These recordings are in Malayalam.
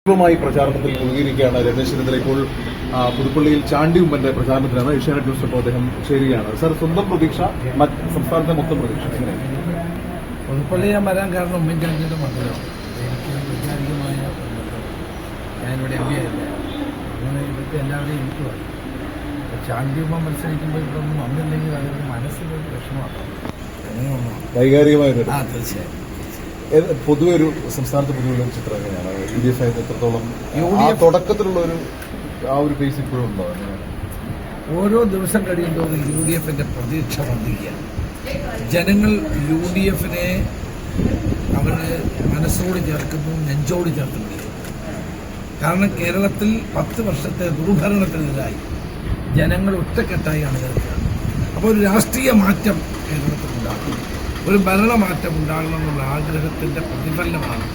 മായി പ്രചാരണത്തിൽ മുഴുകിയിരിക്കുകയാണ് രമേശ് ചെന്നിത്തല. ഇപ്പോൾ പുതുപ്പള്ളിയിൽ ചാണ്ടി ഉമ്മന്റെ പ്രചാരണത്തിലാണ്. ഏഷ്യാനെറ്റ് ന്യൂസ് ഇപ്പോൾ അദ്ദേഹം ചേരുകയാണ്. സാർ, സ്വന്തം പ്രതീക്ഷ സംസ്ഥാനത്തെ മൊത്തം പ്രതീക്ഷ എങ്ങനെയാണ്? പുതുപ്പള്ളി ഞാൻ വരാൻ കാരണം ഉമ്മൻചാണ്ടിയുടെ മണ്ഡലമാണ്. എനിക്ക് വൈകാരികമായ ഞാനിവിടെ എം പി ആയില്ല, അങ്ങനെ ഇവിടുത്തെ എല്ലാവരെയും എനിക്ക് പറയും. ചാണ്ടി ഉമ്മ മത്സരിക്കുമ്പോൾ ഇവിടെ ഒന്നും വന്നില്ലെങ്കിൽ അതൊരു മനസ്സിലൊരു വിഷമമാണ്. വൈകാരികമായ തീർച്ചയായും. പൊതുവെ ഒരു സംസ്ഥാനത്ത് പൊതുവെ ചിത്രം എങ്ങനെയാണ്? UDF എത്രത്തോളം തുടക്കത്തിലുള്ള ഒരു പേസ് ഇപ്പോഴും ഉണ്ടോ? ഓരോ ദിവസം കഴിയുമ്പോഴും UDF പ്രതീക്ഷ വർദ്ധിക്കുകയാണ്. ജനങ്ങൾ UDF അവര് മനസ്സോട് ചേർക്കുന്നു, നെഞ്ചോട് ചേർക്കുന്നു. കാരണം കേരളത്തിൽ 10 വർഷത്തെ ദുർഭരണത്തിനെതിരായി ജനങ്ങൾ ഒറ്റക്കെട്ടായാണ് കേൾക്കുക. അപ്പോൾ ഒരു രാഷ്ട്രീയ മാറ്റം കേരളത്തിൽ ഉണ്ടാകുന്നു, ഒരു ഭരണമാറ്റം ഉണ്ടാകണമെന്നുള്ള ആഗ്രഹത്തിൻ്റെ പ്രതിഫലനമാണ്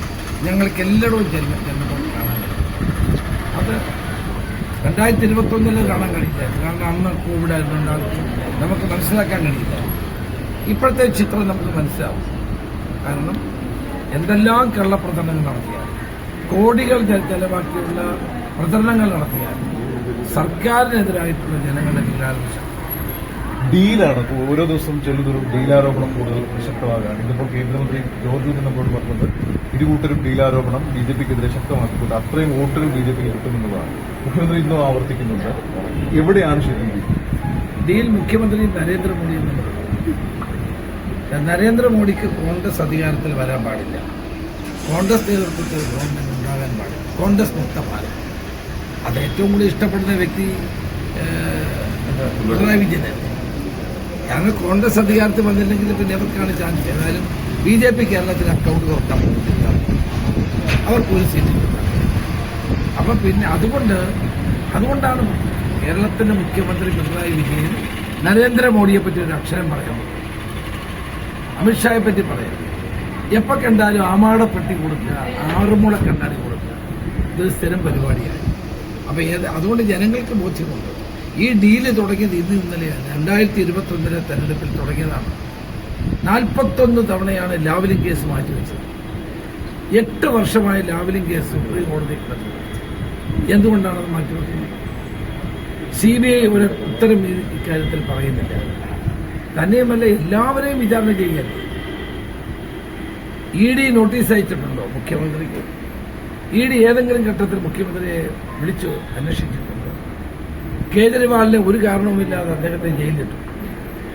ഞങ്ങൾക്ക് എല്ലായിടവും ജനങ്ങൾ കാണാൻ കഴിയും. അത് 2021 കാണാൻ കഴിയില്ല, കാരണം അന്ന് കോവിഡ് ആയതുകൊണ്ടാകും നമുക്ക് മനസ്സിലാക്കാൻ കഴിയില്ല. ഇപ്പോഴത്തെ ചിത്രം നമുക്ക് മനസ്സിലാവും. കാരണം എന്തെല്ലാം കള്ളപ്രചരണങ്ങൾ നടത്തിയാൽ, കോടികൾ ചെലവാക്കിയുള്ള പ്രചരണങ്ങൾ നടത്തിയാൽ സർക്കാരിനെതിരായിട്ടുള്ള ജനങ്ങളുടെ വികാരം ഡീലാണ്. ഓരോ ദിവസം ചെല്ലുന്നൊരു ഡീലാരോപണം കൂടുതൽ ശക്തമാകുകയാണ്. ഇതിപ്പോൾ കേന്ദ്രമന്ത്രി ജോർജ് നമ്മളോട് പറഞ്ഞത് ഇരുകൂട്ടരും ഡീലാരോപണം BJPക്കെതിരെ ശക്തമാക്കിക്കൊണ്ട് അത്രയും വോട്ടുകൾ BJPക്ക് കിട്ടുമെന്നതാണ്. മുഖ്യമന്ത്രി ഇന്നും ആവർത്തിക്കുന്നുണ്ട്. എവിടെയാണ് ശരി ഡീൽ? മുഖ്യമന്ത്രി നരേന്ദ്രമോദി എന്നുള്ളത്. നരേന്ദ്രമോദിക്ക് കോൺഗ്രസ് അധികാരത്തിൽ വരാൻ പാടില്ല, കോൺഗ്രസ് നേതൃത്വത്തിൽ ഗവൺമെന്റ് ഉണ്ടാകാൻ പാടില്ല, കോൺഗ്രസ് മുക്ത ഭാരത്. അത് ഏറ്റവും കൂടുതൽ ഇഷ്ടപ്പെടുന്ന വ്യക്തി പിണറായി വിജയനായിരുന്നു. കാരണം കോൺഗ്രസ് അധികാരത്തിൽ വന്നില്ലെങ്കിൽ പിന്നെ എവർക്കാണ് ചാൻസ്? ഏതായാലും BJP കേരളത്തിൽ അക്കൗണ്ട് തുറക്കാൻ പോകുന്നില്ല, അവർക്ക് ഒരു സീറ്റ് കിട്ടാൻ. അപ്പം പിന്നെ അതുകൊണ്ടാണ് കേരളത്തിന്റെ മുഖ്യമന്ത്രി പിണറായി വിജയൻ നരേന്ദ്രമോദിയെ പറ്റി ഒരു അക്ഷരം പറയാൻ പോകും, അമിത്ഷായെ പറ്റി പറയാം. എപ്പോൾ കണ്ടാലും ആമാടപ്പെട്ടി കൊടുക്കുക, ആറുമുള കണ്ണാടി കൊടുക്കുക, ഇത് സ്ഥിരം പരിപാടിയാണ്. അപ്പം അതുകൊണ്ട് ജനങ്ങൾക്ക് ബോധ്യമുണ്ട് ഈ ഡീല് തുടങ്ങിയത് ഇന്നലെയാണ്. 2021 തെരഞ്ഞെടുപ്പിൽ തുടങ്ങിയതാണ്. 41 തവണയാണ് ലാവ്ലിൻ കേസ് മാറ്റിവെച്ചത്. 8 വർഷമായി ലാവ്ലിൻ കേസ് സുപ്രീം കോടതി കിടന്നത്. എന്തുകൊണ്ടാണ് അത് മാറ്റിവെക്കുന്നത്? CBI ഒരു ഉത്തരം ഇക്കാര്യത്തിൽ പറയുന്നില്ല. തന്നെയുമല്ല, എല്ലാവരെയും വിചാരണ ചെയ്യല്ലേ. ED നോട്ടീസ് അയച്ചിട്ടുണ്ടോ മുഖ്യമന്ത്രിക്ക്? ED ഏതെങ്കിലും ഘട്ടത്തിൽ മുഖ്യമന്ത്രിയെ വിളിച്ചു അന്വേഷിച്ചിട്ടുണ്ടോ? കേജ്രിവാളിനെ ഒരു കാരണവുമില്ലാതെ അദ്ദേഹത്തെ ജയിലിലിട്ടു,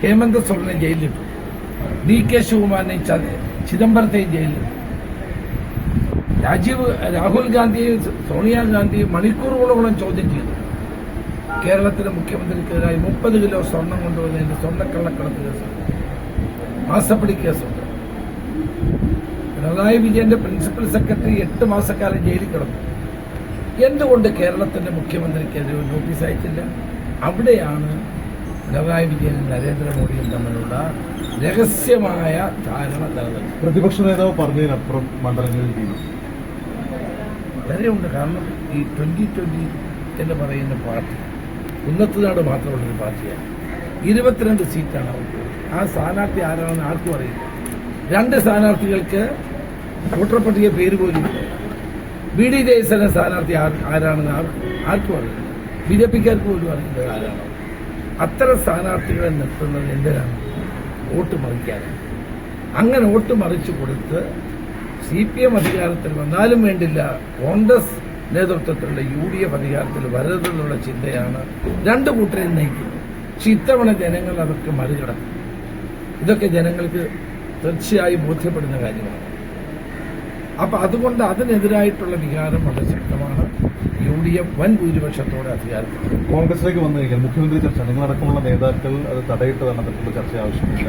ഹേമന്ത് സോറനെ ജയിലിലിട്ടു, DK ശിവകുമാറിനെയും ചിദംബരത്തെയും ജയിലിലിട്ടു. രാഹുൽ ഗാന്ധിയെയും സോണിയാഗാന്ധിയും മണിക്കൂറുകളോളം ചോദ്യം ചെയ്തു. കേരളത്തിലെ മുഖ്യമന്ത്രിക്കെതിരായി 30 കിലോ സ്വർണം കൊണ്ടുവന്നതിന്റെ സ്വർണ്ണക്കള്ളക്കടത്ത് കേസ്, മാസപ്പടി കേസുണ്ട്. പിണറായി വിജയന്റെ പ്രിൻസിപ്പൽ സെക്രട്ടറി 8 മാസക്കാലം ജയിലിൽ കിടന്നു. എന്തുകൊണ്ട് കേരളത്തിന്റെ മുഖ്യമന്ത്രിക്കെതിരെ ഒരു നോട്ടീസ് അയച്ചില്ല? അവിടെയാണ് പിണറായി വിജയനും നരേന്ദ്രമോദിയും തമ്മിലുള്ള രഹസ്യമായ ധാരണ നിലനിൽക്കുന്നത്. പ്രതിപക്ഷ നേതാവ് പറഞ്ഞതിനപ്പുറം മണ്ഡലങ്ങളിൽ വരെയുണ്ട്. കാരണം ഈ 2020 എന്ന് പറയുന്ന പാർട്ടി ഉന്നതനാട് മാത്രമുള്ളൊരു പാർട്ടിയാണ്. 22 സീറ്റാണ് അവർക്ക്. ആ സ്ഥാനാർത്ഥി ആരാണെന്ന് ആർക്കും അറിയില്ല. 2 സ്ഥാനാർത്ഥികൾക്ക് വോട്ടർ പട്ടിക പേര് പോലും ഇല്ല. BD ജയസേന സ്ഥാനാർത്ഥി ആരാണെന്ന് ആർക്കും അറിയില്ല. BJPക്കാർക്ക് പോലും അറിയില്ല ആരാണ്. അത്തരം സ്ഥാനാർത്ഥികളെ നിർത്തുന്നത് എന്തിനാണ്? വോട്ട് മറിക്കാനാണ്. അങ്ങനെ വോട്ട് മറിച്ചു കൊടുത്ത് CPM അധികാരത്തിൽ വന്നാലും വേണ്ടില്ല, കോൺഗ്രസ് നേതൃത്വത്തിലുള്ള UDF അധികാരത്തിൽ വരരുതെന്നുള്ള ചിന്തയാണ് 2 കൂട്ടരെയും നയിക്കുന്നത്. പക്ഷെ ഇത്തവണ ജനങ്ങൾ അതൊക്കെ മറികടക്കും. ഇതൊക്കെ ജനങ്ങൾക്ക് തീർച്ചയായും ബോധ്യപ്പെടുന്ന കാര്യമാണ്. അപ്പൊ അതുകൊണ്ട് അതിനെതിരായിട്ടുള്ള വികാരം വളരെ ശക്തമാണ്. UDF വൻ ഭൂരിപക്ഷത്തോടെ അധികാരത്തിൽ. കോൺഗ്രസിലേക്ക് വന്നു കഴിഞ്ഞാൽ മുഖ്യമന്ത്രി ചർച്ച, നിങ്ങളടക്കമുള്ള നേതാക്കൾ അത് തടയിട്ട് തന്നിട്ടുള്ള ചർച്ച ആവശ്യമില്ല.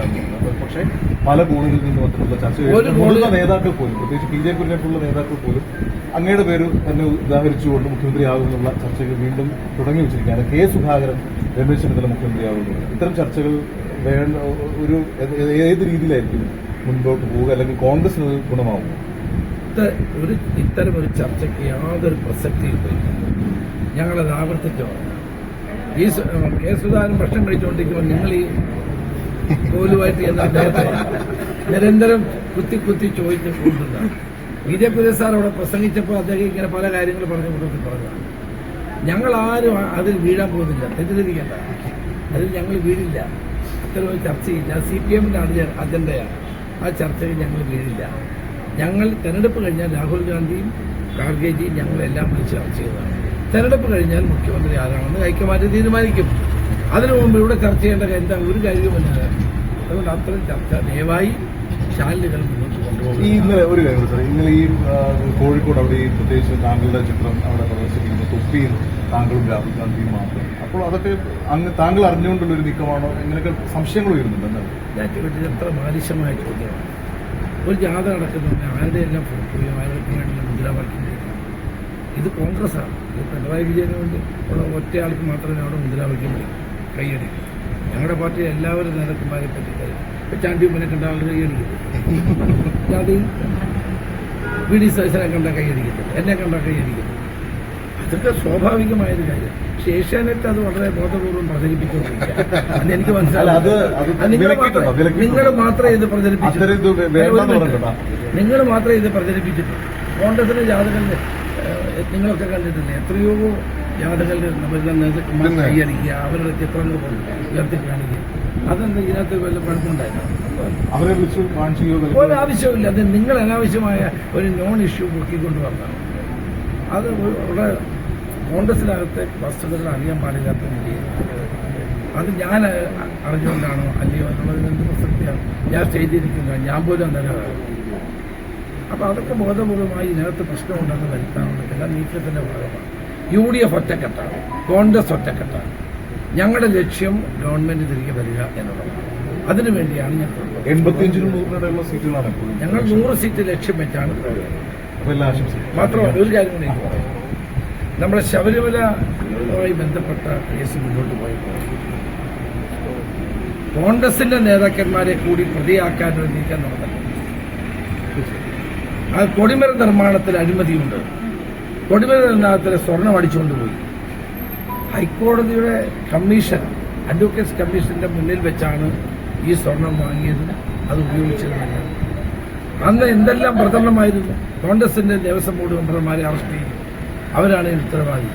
പക്ഷേ പല കോണുകളിൽ നിന്ന് വന്നിട്ടുള്ള ചർച്ച നേതാക്കൾ പോലും, പ്രത്യേകിച്ച് BJPയിലേക്കുള്ള നേതാക്കൾ പോലും അങ്ങയുടെ പേര് തന്നെ ഉദാഹരിച്ചുകൊണ്ട് മുഖ്യമന്ത്രിയാകുന്നുള്ള ചർച്ചകൾ വീണ്ടും തുടങ്ങി വെച്ചിരിക്കുകയാണ്. സുധാകരൻ രമേശ് ചെന്നിത്തല മുഖ്യമന്ത്രിയാകുന്നു. ഇത്തരം ചർച്ചകൾ ഏത് രീതിയിലായിരിക്കും മുൻപോട്ട് പോവുക, അല്ലെങ്കിൽ കോൺഗ്രസിന് ഗുണമാവും? ഇത്തരമൊരു ചർച്ചയ്ക്ക് യാതൊരു പ്രസക്തിയും പോയി. ഞങ്ങളത് ആവർത്തിച്ചു പറഞ്ഞു. സുധാകരൻ ഭക്ഷണം കഴിച്ചുകൊണ്ടിരിക്കുമ്പോൾ നിങ്ങൾ ഈ കോലുമായിട്ട് എന്ന അദ്ദേഹത്തെ നിരന്തരം കുത്തി ചോദിച്ചുകൊണ്ടിരുന്ന BJP സാർ അവിടെ പ്രസംഗിച്ചപ്പോൾ അദ്ദേഹം ഇങ്ങനെ പല കാര്യങ്ങൾ പറഞ്ഞു കൊടുത്ത് പറഞ്ഞതാണ്. ഞങ്ങൾ ആരും അതിൽ വീഴാൻ പോകുന്നില്ല, തെറ്റിദ്ധരിക്കേണ്ട. അതിൽ ഞങ്ങൾ വീഴില്ല, അത്തരം ചർച്ചയില്ല. CPM-ന്റെ അജണ്ടയാണ്, ആ ചർച്ചയിൽ ഞങ്ങൾ വീഴില്ല. ഞങ്ങൾ തെരഞ്ഞെടുപ്പ് കഴിഞ്ഞാൽ രാഹുൽ ഗാന്ധിയും ഖാർഗെജിയും ഞങ്ങളെല്ലാം വിളിച്ച് ചർച്ച ചെയ്തതാണ്. തെരഞ്ഞെടുപ്പ് കഴിഞ്ഞാൽ മുഖ്യമന്ത്രി ആരാണെന്ന് ഹൈക്കമാൻഡ് തീരുമാനിക്കും. അതിനു മുമ്പ് ഇവിടെ ചർച്ച ചെയ്യേണ്ട എന്താ ഒരു കാര്യവുമില്ല. അതുകൊണ്ട് അത്തരം ചർച്ച ദയവായി ചാനലുകൾ മുന്നോട്ട് കൊണ്ടുപോകും. ഇന്നലെ ഒരു കാര്യം സാർ, ഇന്നലെ ഈ കോഴിക്കോട് അവിടെ ഈ പ്രത്യേകിച്ച് താങ്കളുടെ ചിത്രം അവിടെ പ്രദർശിപ്പിക്കുന്ന തൊപ്പിയും താങ്കളും രാഹുൽ ഗാന്ധിയും മാത്രം. അപ്പോൾ അതൊക്കെ താങ്കൾ അറിഞ്ഞുകൊണ്ടുള്ള ഒരു നീക്കമാണോ? ഇങ്ങനെയൊക്കെ സംശയങ്ങൾ വരുന്നുണ്ട് എന്താണ്? എത്ര ബാലിശമായ ചോദ്യമാണ്. ഒരു ജാഥ നടക്കുന്നുണ്ട്, ആരുടെ എല്ലാം ഫോട്ടോ ആരുടെ വേണ്ടി മുദ്രാവാക്യം ചെയ്യുന്നു. ഇത് കോൺഗ്രസ്സാണ്. ഇത് പിണറായി വിജയന് വേണ്ടി ഉള്ള ഒറ്റയാൾക്ക് മാത്രമേ അവിടെ മുദ്രാവാക്യം കൈയടിക്കും. ഞങ്ങളുടെ പാർട്ടി എല്ലാവരും നേതാക്കന്മാരെ പറ്റി ചാണ്ടിയമ്മനെ കണ്ട ആളുകൾ കൈയടിക്കുന്നു. ജാതിയും VD സതീശനെ കണ്ട കൈയടിക്കുന്നു, എന്നെ കണ്ട കൈയടിക്കുന്നു. അതൊക്കെ സ്വാഭാവികമായൊരു കാര്യം. പക്ഷെ ഏഷ്യാനെറ്റ് അത് വളരെ ബോധപൂർവ്വം പ്രചരിപ്പിച്ചുകൊണ്ടിരിക്കുക. അതെനിക്ക് മനസ്സിലായി. നിങ്ങൾ മാത്രമേ ഇത് പ്രചരിപ്പിച്ചിട്ടുള്ളൂ. കോൺഗ്രസിന്റെ ജാഥകളിൽ നിങ്ങളൊക്കെ കണ്ടിട്ടില്ലേ? എത്രയോ ജാഥകളിൽ അവരുടെ നേതാക്കന്മാർ കൈയടിക്കുക, അവരുടെ ചിത്രങ്ങൾ ഉയർത്തി കാണിക്കുക. അതെന്താ ഇതിനകത്ത് വല്ല കുഴപ്പമുണ്ടായിരുന്നു? ഒരാവശ്യമില്ല. അത് നിങ്ങൾ അനാവശ്യമായ ഒരു നോൺ ഇഷ്യൂ പൊക്കിക്കൊണ്ട് വന്നതാണ്. അത് ഇവിടെ കോൺഗ്രസിനകത്തെ വസ്തുതകൾ അറിയാൻ പാടില്ലാത്ത രീതിയിൽ അത് ഞാൻ അറിഞ്ഞുകൊണ്ടാണോ അല്ലയോ എന്നുള്ളതിന് എന്ത് പ്രസക്തിയാണ്? ഞാൻ സ്റ്റേജിലിരിക്കുന്നത്, ഞാൻ പോലും അന്നേരം. അപ്പോൾ അതൊക്കെ ബോധപൂർവമായി ഇതിനകത്ത് പ്രശ്നമുണ്ടെന്ന് വരുത്താനുള്ള ചില നീക്കത്തിന്റെ ഭാഗമാണ്. UDF ഒറ്റക്കെട്ടാണ്, കോൺഗ്രസ് ഒറ്റക്കെട്ടാണ്. ഞങ്ങളുടെ ലക്ഷ്യം ഗവൺമെന്റ് തിരികെ വരിക എന്നുള്ളതാണ്. അതിനുവേണ്ടിയാണ് ഞാൻ 85-100 സീറ്റുകളാണ് ഞങ്ങൾ 100 സീറ്റ് ലക്ഷ്യം വെച്ചാണ് മാത്രമല്ല. ഒരു കാര്യം കൂടി എനിക്ക് പറയാം. നമ്മുടെ ശബരിമലയുമായി ബന്ധപ്പെട്ട കേസ് മുന്നോട്ട് പോയപ്പോൾ കോൺഗ്രസിന്റെ നേതാക്കന്മാരെ കൂടി പ്രതിയാക്കാൻ ഒരു നീക്കം നടന്നിട്ടുണ്ട്. ആ കൊടിമര നിർമ്മാണത്തിൽ അഴിമതിയുണ്ട്. കൊടിമര നിർമ്മാണത്തിൽ സ്വർണം അടിച്ചുകൊണ്ടുപോയി. ഹൈക്കോടതിയുടെ കമ്മീഷൻ, അഡ്വക്കേറ്റ്സ് കമ്മീഷന്റെ മുന്നിൽ വെച്ചാണ് ഈ സ്വർണം വാങ്ങിയതും അത് ഉപയോഗിച്ചതുമല്ല. അന്ന് എന്തെല്ലാം പ്രചരണമായിരുന്നു. കോൺഗ്രസിന്റെ ദേവസ്വം ബോർഡ് മെമ്പർമാരെ അറസ്റ്റ് ചെയ്തു, അവരാണ് ഉത്തരവാദി.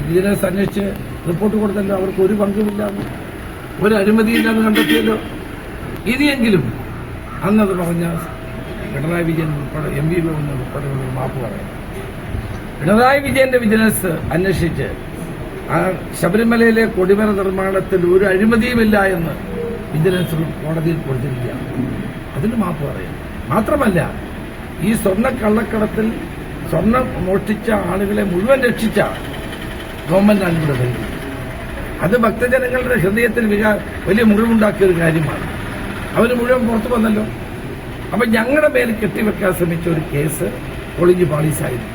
വിജിലൻസ് അന്വേഷിച്ച് റിപ്പോർട്ട് കൊടുത്തല്ലോ, അവർക്ക് ഒരു പങ്കുമില്ലാന്ന്, ഒരു അഴിമതിയില്ലാന്ന് കണ്ടെത്തിയല്ലോ. ഇനിയെങ്കിലും അന്നത് പറഞ്ഞ പിണറായി വിജയൻ ഉൾപ്പെടെ MV ഗോവിന്ദൻ ഉൾപ്പെടെ ഒരു മാപ്പ് പറയണം. പിണറായി വിജയന്റെ വിജിലൻസ് അന്വേഷിച്ച് ആ ശബരിമലയിലെ കൊടിമര നിർമ്മാണത്തിൽ ഒരു അഴിമതിയുമില്ല എന്ന് വിജിലൻസ് കോടതിയിൽ കൊടുത്തിരിക്കുകയാണ്. അതിന് മാപ്പ് പറയും. മാത്രമല്ല, ഈ സ്വർണ്ണ കള്ളക്കടത്തിൽ സ്വർണം മോഷ്ടിച്ച ആളുകളെ മുഴുവൻ രക്ഷിച്ച ഗവൺമെന്റാണ് ഇവിടെ കഴിഞ്ഞത്. അത് ഭക്തജനങ്ങളുടെ ഹൃദയത്തിൽ വലിയ മുറിവുണ്ടാക്കിയ ഒരു കാര്യമാണ്. അവർ മുഴുവൻ പുറത്തു വന്നല്ലോ. അപ്പൊ ഞങ്ങളുടെ മേൽ കെട്ടിവെക്കാൻ ശ്രമിച്ച ഒരു കേസ് ഒളിഞ്ഞു പാളീസായിരുന്നു.